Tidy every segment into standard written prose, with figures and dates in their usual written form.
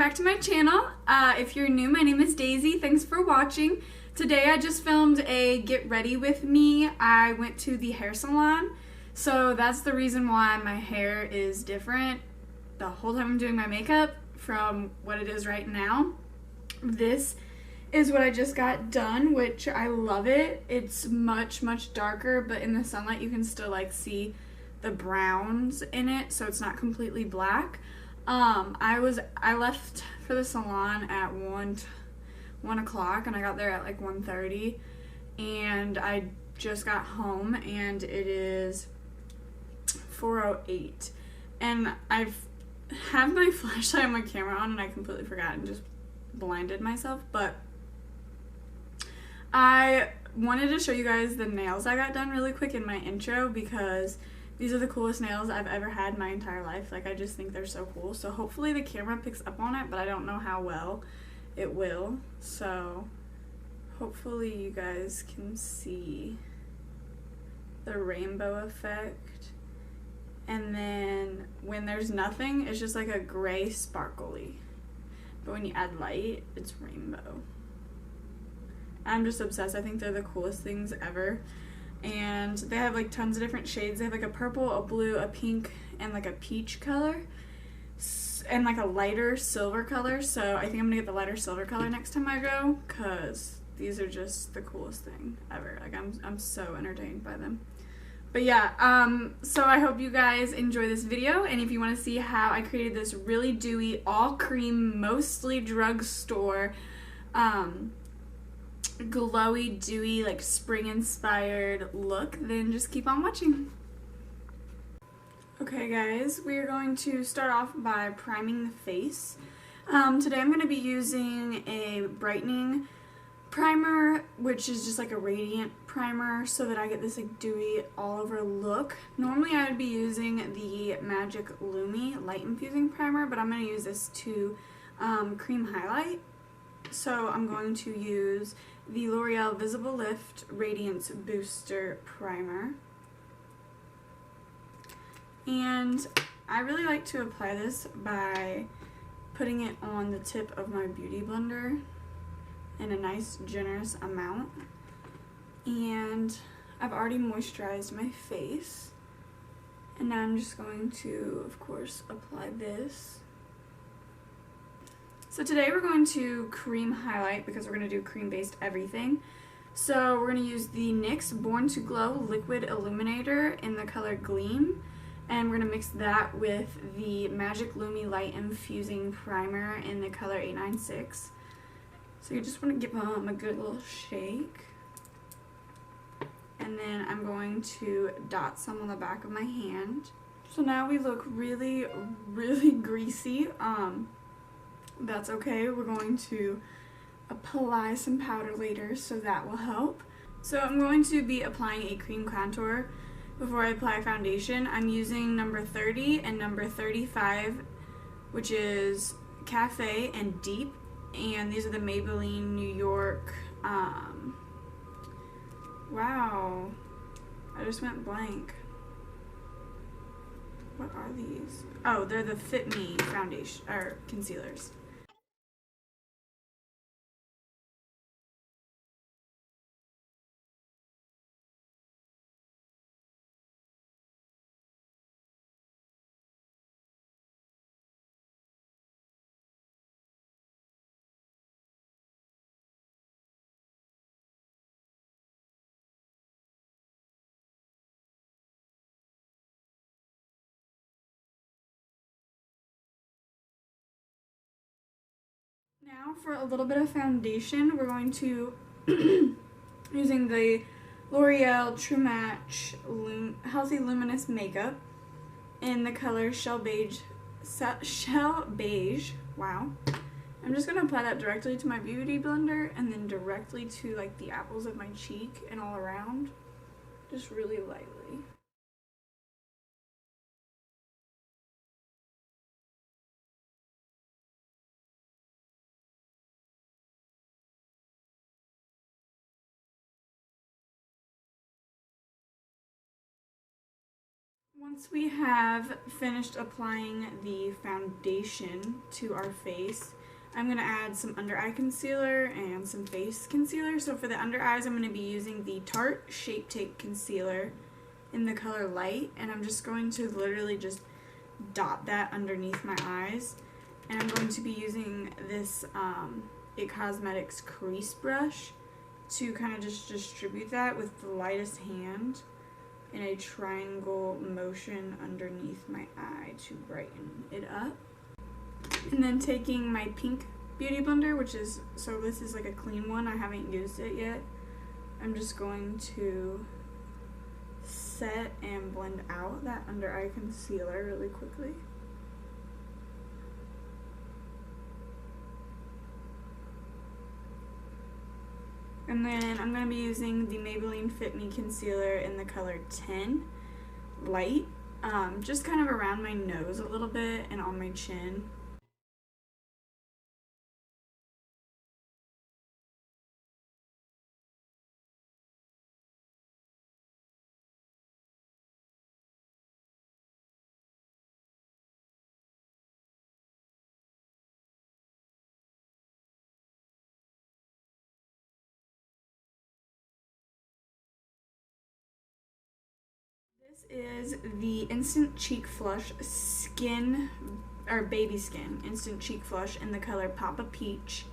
back to my channel. If you're new, my name is Daisy. Thanks for watching. Today I just filmed a get ready with me. I went to the hair salon, so that's the reason why my hair is different the whole time I'm doing my makeup from what it is right now. This is what I just got done, which I love it. It's much darker, but in the sunlight you can still like see the browns in it, so it's not completely black. I left for the salon at 1 o'clock and I got there at like 1:30, and I just got home and it is 4:08, and I have my flashlight and my camera on and I completely forgot and just blinded myself. But I wanted to show you guys the nails I got done really quick in my intro because these are the coolest nails I've ever had in my entire life. Like, I just think they're so cool. So hopefully the camera picks up on it, but I don't know how well it will. So hopefully you guys can see the rainbow effect. And then when there's nothing, it's just like a gray sparkly. But when you add light, it's rainbow. I'm just obsessed. I think they're the coolest things ever. And they have like tons of different shades. They have like a purple, a blue, a pink, and like a peach color, and like a lighter silver color. So I think I'm gonna get the lighter silver color next time I go, cause these are just the coolest thing ever. Like, I'm so entertained by them. But yeah, so I hope you guys enjoy this video, and if you want to see how I created this really dewy, all cream, mostly drugstore, glowy, dewy, like spring inspired look, then just keep on watching. Okay guys, we are going to start off by priming the face. Today I'm going to be using a brightening primer, which is just like a radiant primer, so that I get this like dewy all over look. Normally I would be using the Magic Lumi Light Infusing Primer, but I'm going to use this to cream highlight. So I'm going to use the L'Oreal Visible Lift Radiance Booster Primer. And I really like to apply this by putting it on the tip of my beauty blender in a nice generous amount. And I've already moisturized my face. And now I'm just going to, of course, apply this. So today we're going to cream highlight because we're going to do cream-based everything. So we're going to use the NYX Born to Glow Liquid Illuminator in the color Gleam. And we're going to mix that with the Magic Lumi Light Infusing Primer in the color 896. So you just want to give them a good little shake. And then I'm going to dot some on the back of my hand. So now we look really greasy. That's okay. We're going to apply some powder later, so that will help. So I'm going to be applying a cream contour before I apply foundation. I'm using number 30 and number 35, which is Cafe and Deep, and these are the Maybelline New York. Wow, I just went blank. What are these? Oh, they're the Fit Me foundation or concealers. Now for a little bit of foundation, we're going to using the L'Oreal True Match Healthy Luminous Makeup in the color Shell Beige. Wow. I'm just going to apply that directly to my beauty blender and then directly to like the apples of my cheek and all around, just really lightly. Once we have finished applying the foundation to our face, I'm going to add some under eye concealer and some face concealer. So for the under eyes, I'm going to be using the Tarte Shape Tape Concealer in the color Light, and I'm just going to literally just dot that underneath my eyes. And I'm going to be using this It Cosmetics Crease brush to kind of just distribute that with the lightest hand in a triangle motion underneath my eye to brighten it up. And then taking my pink beauty blender, so this is like a clean one, I haven't used it yet. I'm just going to set and blend out that under eye concealer really quickly. And then I'm going to be using the Maybelline Fit Me Concealer in the color 10 Light, just kind of around my nose a little bit and on my chin. This is the Instant Cheek Flush Baby Skin Instant Cheek Flush in the color Pop of Peach.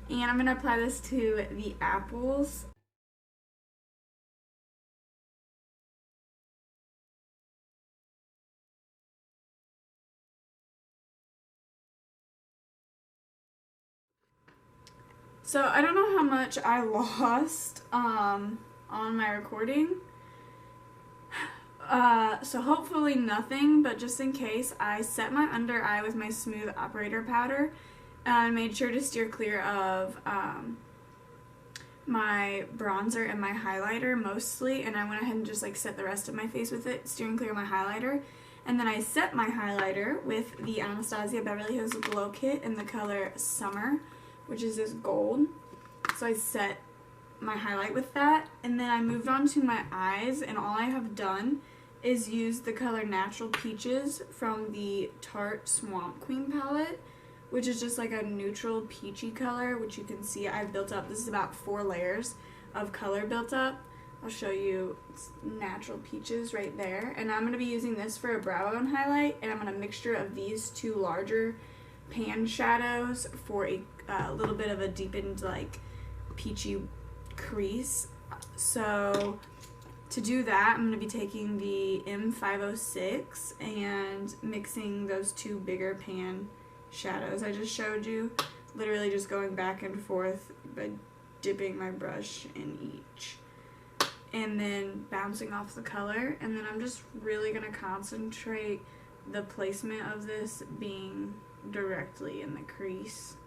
And I'm going to apply this to the apples. So I don't know how much I lost on my recording. So hopefully nothing, but just in case, I set my under eye with my Smooth Operator Powder and made sure to steer clear of my bronzer and my highlighter mostly, and I went ahead and just like set the rest of my face with it, steering clear of my highlighter. And then I set my highlighter with the Anastasia Beverly Hills Glow Kit in the color Summer, which is this gold. So I set my highlight with that, and then I moved on to my eyes, and all I have done is use the color Natural Peaches from the Tarte Swamp Queen palette, which is just like a neutral peachy color, which you can see I've built up. This is about 4 layers of color built up. I'll show you, it's Natural Peaches right there. And I'm going to be using this for a brow bone highlight, and I'm going to mixture of these 2 larger pan shadows for a little bit of a deepened like peachy crease. So to do that, I'm going to be taking the M506 and mixing those 2 bigger pan shadows I just showed you, literally just going back and forth by dipping my brush in each and then bouncing off the color. And then I'm just really going to concentrate the placement of this being directly in the crease.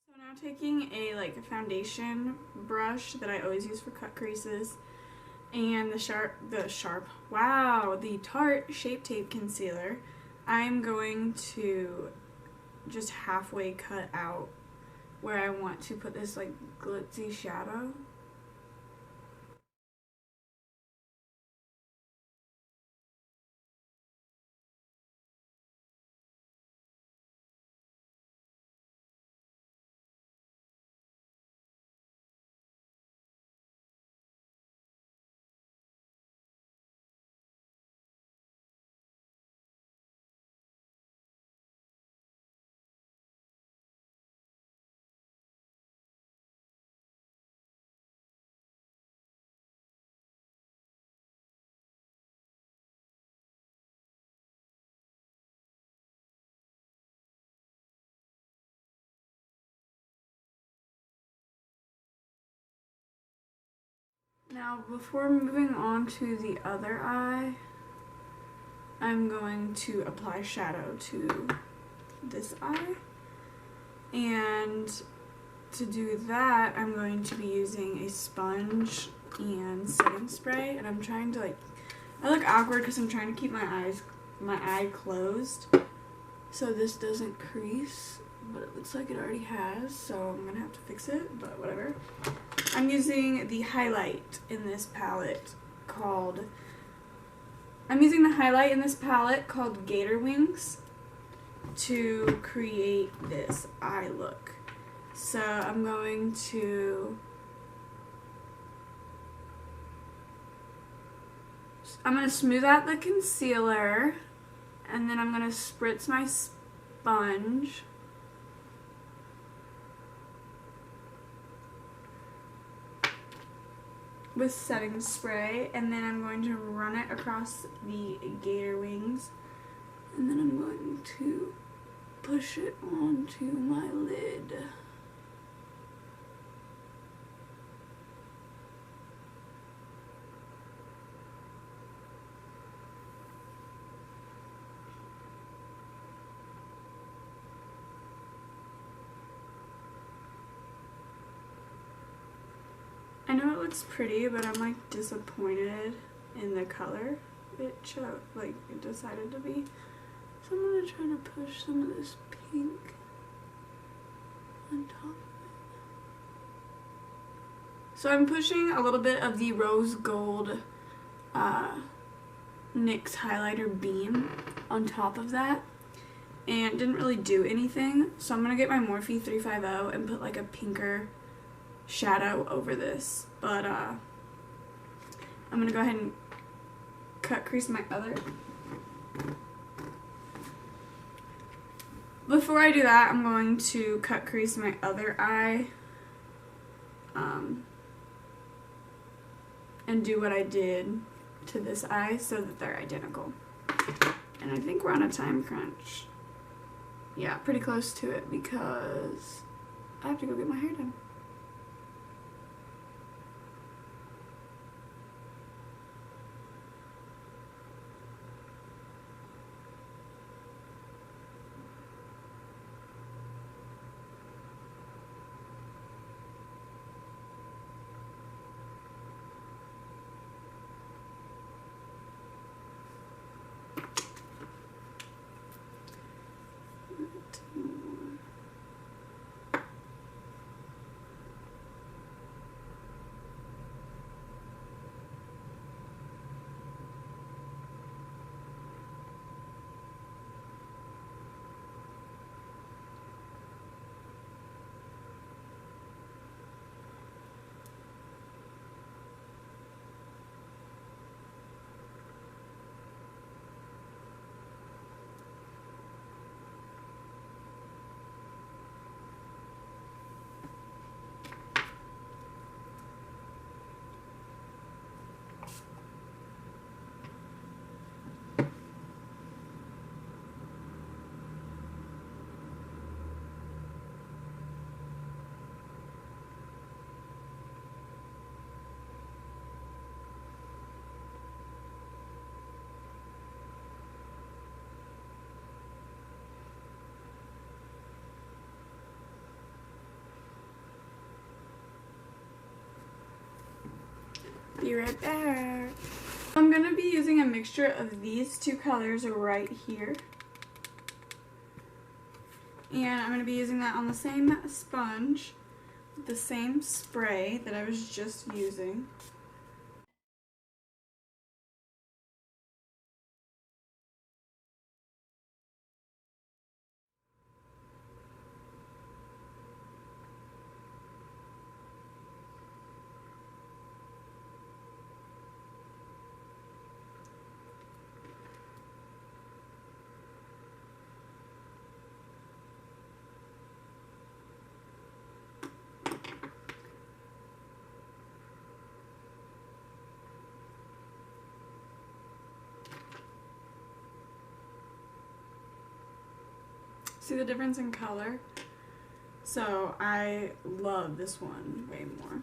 So now taking a foundation brush that I always use for cut creases and the Tarte Shape Tape Concealer, I'm going to just halfway cut out where I want to put this like glitzy shadow. Now before moving on to the other eye, I'm going to apply shadow to this eye. And to do that, I'm going to be using a sponge and setting spray. And I'm trying to I look awkward because I'm trying to keep my eye closed so this doesn't crease, but it looks like it already has, so I'm gonna have to fix it, but whatever. I'm using the highlight in this palette called Gator Wings to create this eye look. So I'm going to smooth out the concealer, and then I'm going to spritz my sponge. With setting spray, and then I'm going to run it across the gator wings, and then I'm going to push it onto my lid. I know it looks pretty, but I'm like disappointed in the color it decided to be. So I'm gonna try to push some of this pink on top of it. So I'm pushing a little bit of the rose gold NYX highlighter beam on top of that, and it didn't really do anything. So I'm gonna get my Morphe 350 and put like a pinker shadow over this, but I'm gonna go ahead and cut crease my other. Before I do that, I'm going to cut crease my other eye and do what I did to this eye so that they're identical. And I think we're on a time crunch. Yeah, pretty close to it because I have to go get my hair done. Be right back. I'm gonna be using a mixture of these two colors right here. And I'm gonna be using that on the same sponge, with the same spray that I was just using. See the difference in color? So I love this one way more.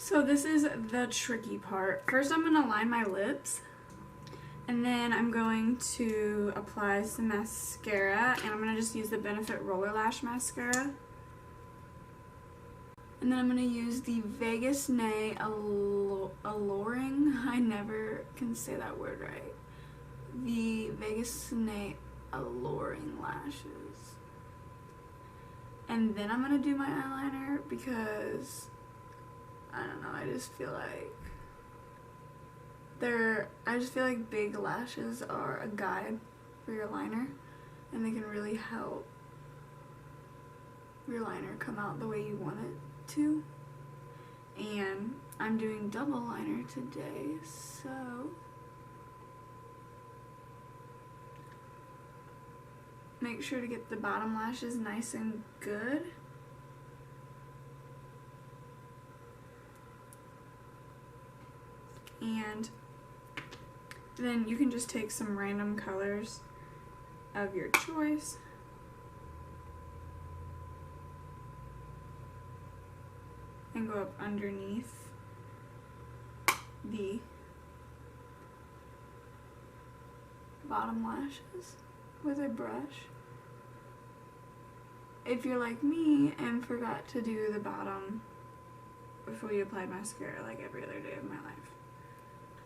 So this is the tricky part. First I'm going to line my lips, and then I'm going to apply some mascara, and I'm going to just use the Benefit Roller Lash Mascara. And then I'm going to use the Vegas Nay Alluring, I never can say that word right, the Vegas Nay Alluring Lashes. And then I'm going to do my eyeliner because, I don't know, I just feel like big lashes are a guide for your liner, and they can really help your liner come out the way you want it to. And I'm doing double liner today, so make sure to get the bottom lashes nice and good. And then you can just take some random colors of your choice. And go up underneath the bottom lashes with a brush. If you're like me and forgot to do the bottom before you applied mascara like every other day of my life.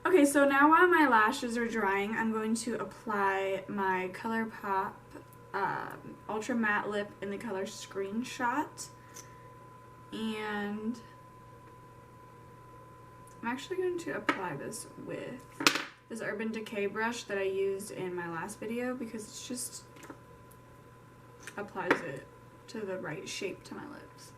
Okay, so now while my lashes are drying, I'm going to apply my ColourPop Ultra Matte Lip in the color Screenshot. And I'm actually going to apply this with this Urban Decay brush that I used in my last video because it just applies it to the right shape to my lips.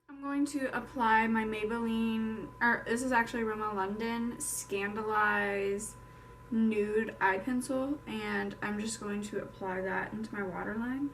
I'm going to apply my Maybelline, or this is actually Rimmel London Scandalize Nude Eye Pencil, and I'm just going to apply that into my waterline.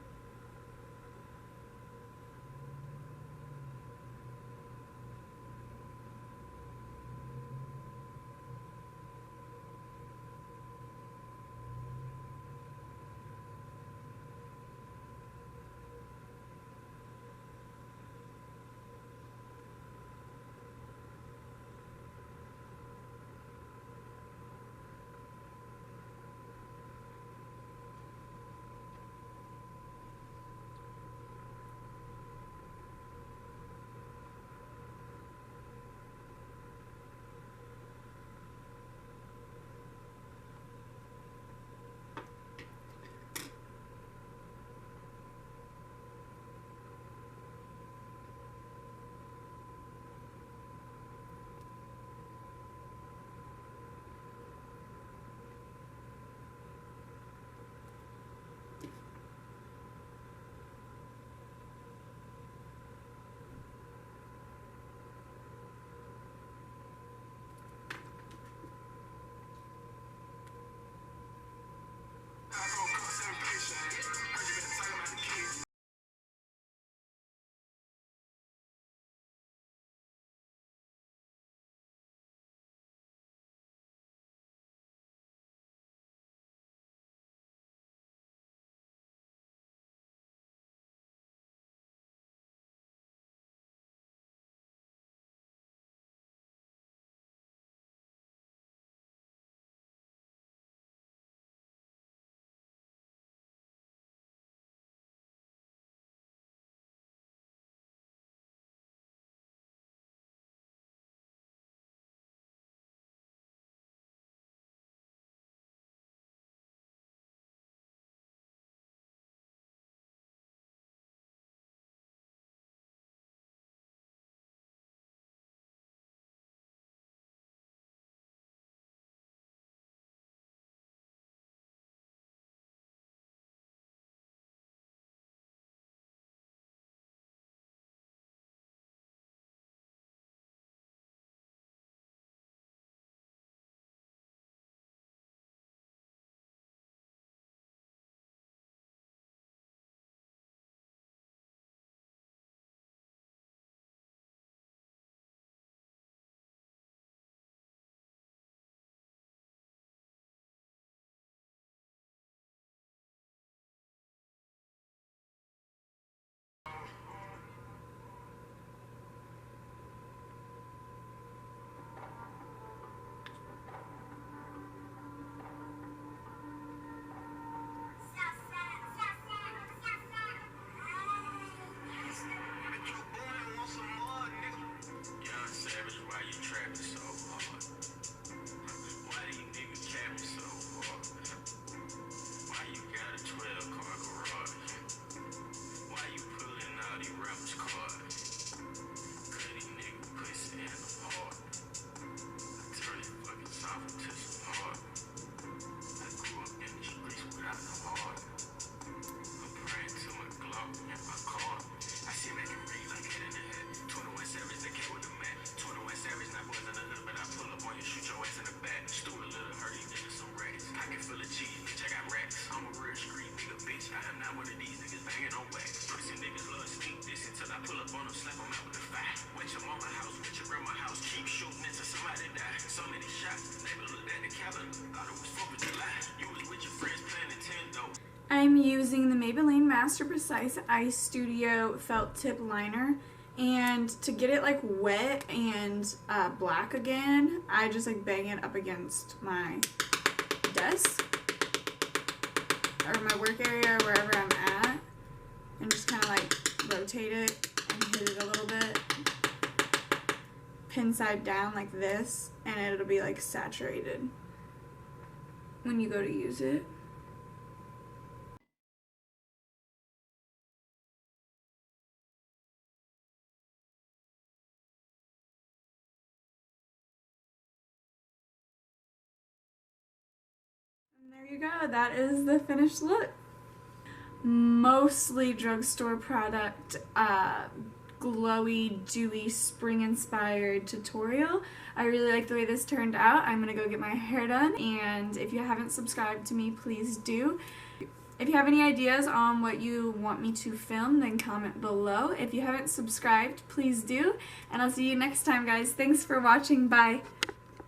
I'm using the Maybelline Master Precise Ice Studio Felt Tip Liner, and to get it like wet and black again, I just like bang it up against my desk or my work area or wherever I'm at, and just kind of like rotate it and hit it a little bit, pin side down like this, and it'll be like saturated when you go to use it. And there you go, that is the finished look. Mostly drugstore product, glowy, dewy, spring-inspired tutorial. I really like the way this turned out. I'm gonna go get my hair done, and if you haven't subscribed to me, please do. If you have any ideas on what you want me to film, then comment below. If you haven't subscribed, please do, and I'll see you next time, guys. Thanks for watching. Bye!